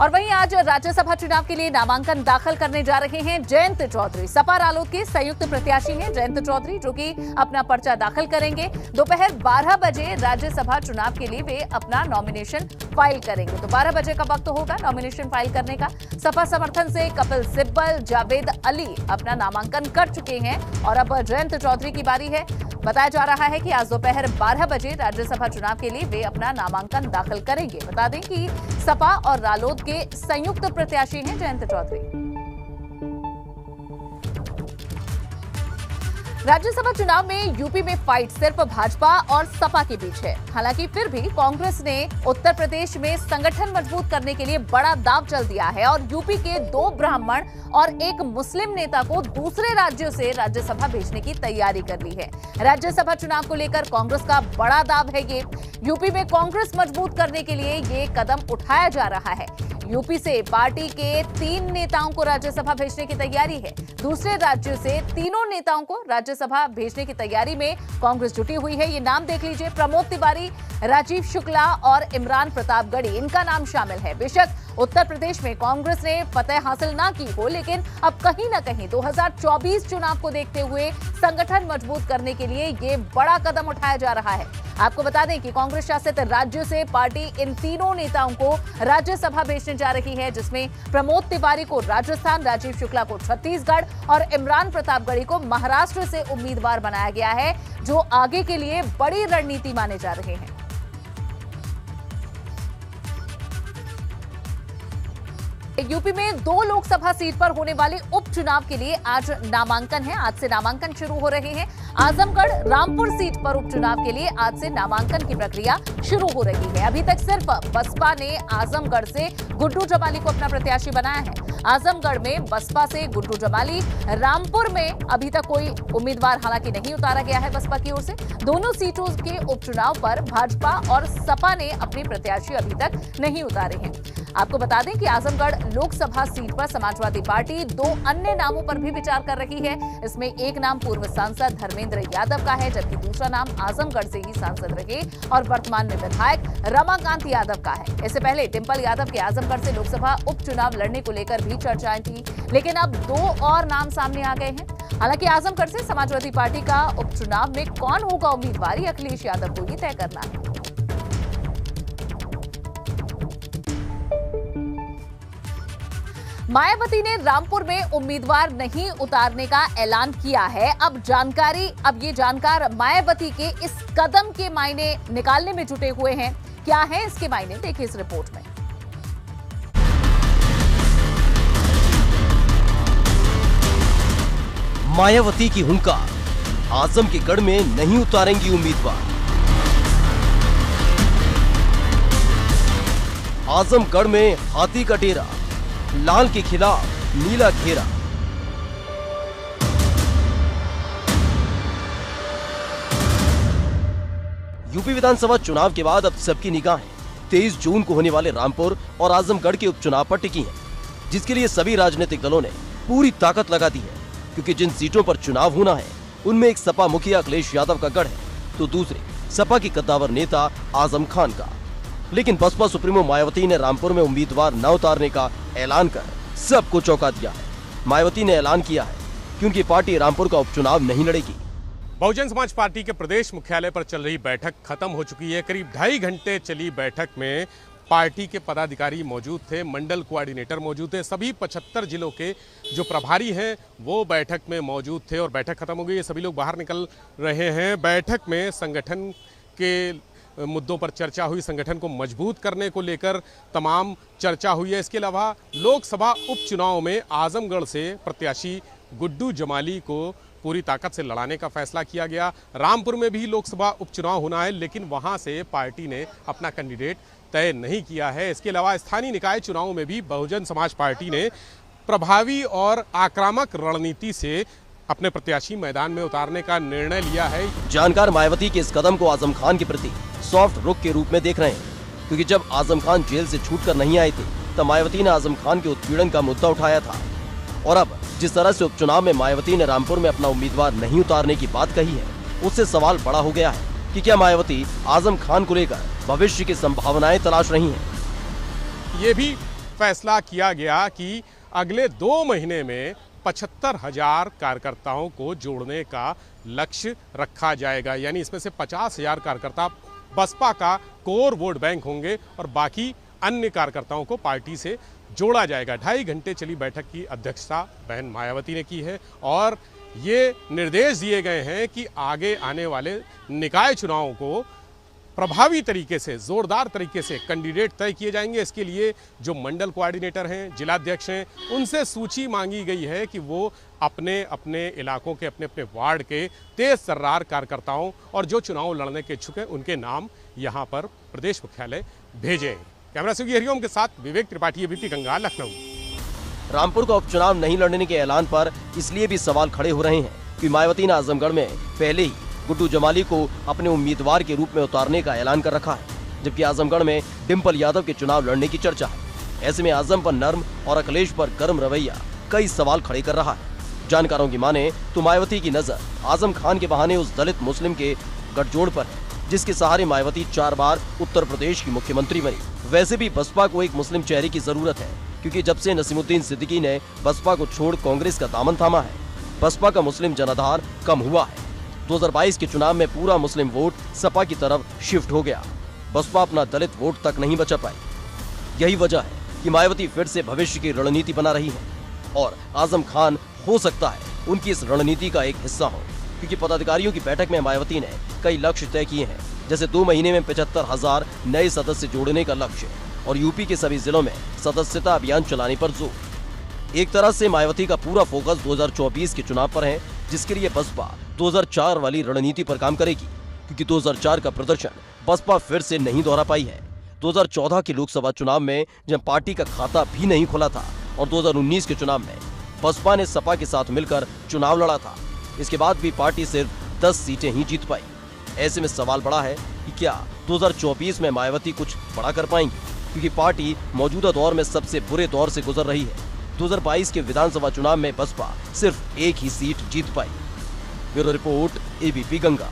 और वहीं आज राज्यसभा चुनाव के लिए नामांकन दाखिल करने जा रहे हैं जयंत चौधरी। सपा रालोद के संयुक्त प्रत्याशी हैं जयंत चौधरी, जो कि अपना पर्चा दाखिल करेंगे। दोपहर 12 बजे राज्यसभा चुनाव के लिए वे अपना नॉमिनेशन फाइल करेंगे। तो 12 बजे का वक्त होगा नॉमिनेशन फाइल करने का। सपा समर्थन से कपिल सिब्बल, जावेद अली अपना नामांकन कर चुके हैं और अब जयंत चौधरी की बारी है। बताया जा रहा है कि आज दोपहर 12 बजे राज्यसभा चुनाव के लिए वे अपना नामांकन दाखिल करेंगे। बता दें कि सपा और रालोद के संयुक्त प्रत्याशी हैं जयंत चौधरी। राज्यसभा चुनाव में यूपी में फाइट सिर्फ भाजपा और सपा के बीच है। हालांकि फिर भी कांग्रेस ने उत्तर प्रदेश में संगठन मजबूत करने के लिए बड़ा दांव चल दिया है और यूपी के 2 ब्राह्मण और 1 मुस्लिम नेता को दूसरे राज्यों से राज्यसभा भेजने की तैयारी कर ली है। राज्यसभा चुनाव को लेकर कांग्रेस का बड़ा दांव है ये। यूपी में कांग्रेस मजबूत करने के लिए ये कदम उठाया जा रहा है। यूपी से पार्टी के 3 नेताओं को राज्यसभा भेजने की तैयारी है। दूसरे राज्यों से तीनों नेताओं को राज्यसभा भेजने की तैयारी में कांग्रेस जुटी हुई है। ये नाम देख लीजिए, प्रमोद तिवारी, राजीव शुक्ला और इमरान प्रतापगढ़ी, इनका नाम शामिल है। बेशक उत्तर प्रदेश में कांग्रेस ने फतह हासिल ना की हो, लेकिन अब कहीं ना कहीं 2024 चुनाव को देखते हुए संगठन मजबूत करने के लिए ये बड़ा कदम उठाया जा रहा है। आपको बता दें कि कांग्रेस शासित राज्यों से पार्टी इन तीनों नेताओं को राज्यसभा भेजने जा रही है, जिसमें प्रमोद तिवारी को राजस्थान, राजीव शुक्ला को छत्तीसगढ़ और इमरान प्रतापगढ़ी को महाराष्ट्र से उम्मीदवार बनाया गया है, जो आगे के लिए बड़ी रणनीति माने जा रहे हैं। यूपी में 2 लोकसभा सीट पर होने वाले उपचुनाव के लिए आज नामांकन है। आज से नामांकन शुरू हो रहे हैं। आजमगढ़ रामपुर सीट पर उपचुनाव के लिए आज से नामांकन की प्रक्रिया शुरू हो रही है। अभी तक सिर्फ बसपा ने आजमगढ़ से गुड्डू जमाली को अपना प्रत्याशी बनाया है। आजमगढ़ में बसपा से गुड्डू जमाली, रामपुर में अभी तक कोई उम्मीदवार हालांकि नहीं उतारा गया है बसपा की ओर से। दोनों सीटों के उपचुनाव पर भाजपा और सपा ने अपने प्रत्याशी अभी तक नहीं उतारे हैं। आपको बता दें कि आजमगढ़ लोकसभा सीट पर समाजवादी पार्टी 2 अन्य नामों पर भी विचार कर रही है। इसमें एक नाम पूर्व सांसद धर्मेंद्र यादव का है, जबकि दूसरा नाम आजमगढ़ से ही सांसद रहे और वर्तमान में विधायक रमाकांत यादव का है। इससे पहले डिंपल यादव के आजमगढ़ से लोकसभा उपचुनाव लड़ने को लेकर भी चर्चाएं थी, लेकिन अब 2 और नाम सामने आ गए हैं। हालांकि आजमगढ़ से समाजवादी पार्टी का उपचुनाव में कौन होगा उम्मीदवार, अखिलेश यादव को ही तय करना है। मायावती ने रामपुर में उम्मीदवार नहीं उतारने का ऐलान किया है। अब ये जानकार मायावती के इस कदम के मायने निकालने में जुटे हुए हैं। क्या है इसके मायने, देखिए इस रिपोर्ट में। मायावती की हुंकार, आजम के गढ़ में नहीं उतारेंगी उम्मीदवार। आजमगढ़ में हाथी का डेरा, लाल के खिलाफ नीला घेरा। यूपी विधानसभा चुनाव के बाद अब सबकी निगाहें 23 जून को होने वाले रामपुर और आजमगढ़ के उपचुनाव पर टिकी हैं, जिसके लिए सभी राजनीतिक दलों ने पूरी ताकत लगा दी है। क्योंकि जिन सीटों पर चुनाव होना है उनमें एक सपा मुखिया अखिलेश यादव का गढ़ है, तो दूसरे सपा की कद्दावर नेता आजम खान का। लेकिन बसपा सुप्रीमो मायावती ने रामपुर में उम्मीदवार न उतारने का ऐलान कर सबको चौंका दिया है। मायावती ने ऐलान किया है कि उनकी पार्टी रामपुर का उपचुनाव नहीं लड़ेगी। बहुजन समाज पार्टी के प्रदेश मुख्यालय पर चल रही बैठक खत्म हो चुकी है। करीब 2.5 घंटे चली बैठक में पार्टी के पदाधिकारी मौजूद थे, मंडल कोऑर्डिनेटर मौजूद थे, सभी 75 जिलों के जो प्रभारी हैं वो बैठक में मौजूद थे और बैठक खत्म हो गई है। सभी लोग बाहर निकल रहे हैं। बैठक में संगठन के मुद्दों पर चर्चा हुई, संगठन को मजबूत करने को लेकर तमाम चर्चा हुई है। इसके अलावा लोकसभा उपचुनाव में आजमगढ़ से प्रत्याशी गुड्डू जमाली को पूरी ताकत से लड़ाने का फैसला किया गया। रामपुर में भी लोकसभा उपचुनाव होना है, लेकिन वहां से पार्टी ने अपना कैंडिडेट तय नहीं किया है। इसके अलावा स्थानीय निकाय चुनावों में भी बहुजन समाज पार्टी ने प्रभावी और आक्रामक रणनीति से अपने प्रत्याशी मैदान में उतारने का निर्णय लिया है। जानकार मायावती के इस कदम को आजम खान के प्रति सॉफ्ट रुख के रूप में देख रहे हैं, क्योंकि जब आजम खान जेल से छूटकर नहीं आए थे तब मायावती ने आजम खान के उत्पीड़न का मुद्दा उठाया था। और अब जिस तरह से उपचुनाव में मायावती ने रामपुर में अपना उम्मीदवार नहीं उतारने की बात कही है, उससे सवाल बड़ा हो गया है कि क्या मायावती आजम खान को लेकर भविष्य की संभावनाएं तलाश रही हैं। ये भी फैसला किया गया कि अगले 2 महीने में 75,000 कार्यकर्ताओं को जोड़ने का लक्ष्य रखा जाएगा। यानी इसमें से 50,000 कार्यकर्ता बसपा का कोर वोट बैंक होंगे और बाकी अन्य कार्यकर्ताओं को पार्टी से जोड़ा जाएगा। 2.5 घंटे चली बैठक की अध्यक्षता बहन मायावती ने की है और ये निर्देश दिए गए हैं कि आगे आने वाले निकाय चुनावों को प्रभावी तरीके से, जोरदार तरीके से कैंडिडेट तय किए जाएंगे। इसके लिए जो मंडल कोऑर्डिनेटर हैं, जिलाध्यक्ष हैं, उनसे सूची मांगी गई है कि वो अपने अपने इलाकों के, अपने अपने वार्ड के तेज तर्रार कार्यकर्ताओं और जो चुनाव लड़ने के इच्छुक हैं उनके नाम यहाँ पर प्रदेश मुख्यालय भेजें। कैमरा से हरिओम के साथ विवेक त्रिपाठी, एबीपी गंगा, लखनऊ। रामपुर का उपचुनाव नहीं लड़ने के ऐलान पर इसलिए भी सवाल खड़े हो रहे हैं कि मायावती ने आजमगढ़ में पहले ही गुड्डू जमाली को अपने उम्मीदवार के रूप में उतारने का ऐलान कर रखा है, जबकि आजमगढ़ में डिम्पल यादव के चुनाव लड़ने की चर्चा है। ऐसे में आजम पर नर्म और अखिलेश पर गर्म रवैया कई सवाल खड़े कर रहा है। जानकारों की माने तो मायावती की नजर आजम खान के बहाने उस दलित मुस्लिम के गठजोड़ पर है जिसके सहारे मायावती 4 बार उत्तर प्रदेश की मुख्यमंत्री बनी। वैसे भी बसपा को एक मुस्लिम चेहरे की जरूरत है, क्योंकि जब से नसीमुद्दीन सिद्दीकी ने बसपा को छोड़ कांग्रेस का दामन थामा है, बसपा का मुस्लिम जनाधार कम हुआ है। 2022 के चुनाव में पूरा मुस्लिम वोट सपा की तरफ शिफ्ट हो गया। बसपा अपना दलित वोट तक नहीं बचा पाई। यही वजह है कि मायावती फिर से भविष्य की रणनीति बना रही है और आजम खान हो सकता है उनकी इस रणनीति का एक हिस्सा हो, क्योंकि पदाधिकारियों की बैठक में मायावती ने कई लक्ष्य तय किए हैं, जैसे 2 महीने में 75,000 नए सदस्य जोड़ने का लक्ष्य और यूपी के सभी जिलों में सदस्यता अभियान चलाने पर जोर। एक तरह से मायावती का पूरा फोकस 2024 के चुनाव पर है, जिसके लिए बसपा 2004 वाली रणनीति पर काम करेगी, क्योंकि 2004 का प्रदर्शन बसपा फिर से नहीं दोहरा पाई है। 2014 के लोकसभा चुनाव में जब पार्टी का खाता भी नहीं खुला था और 2019 के चुनाव में बसपा ने सपा के साथ मिलकर चुनाव लड़ा था। इसके बाद भी पार्टी सिर्फ 10 सीटें ही जीत पाई। ऐसे में सवाल बड़ा है कि क्या 2024 में मायावती कुछ बड़ा कर पाएंगी, क्योंकि पार्टी मौजूदा दौर में सबसे बुरे दौर से गुजर रही है। 2022 के विधानसभा चुनाव में बसपा सिर्फ 1 ही सीट जीत पाई। Bureau report, ABP Ganga.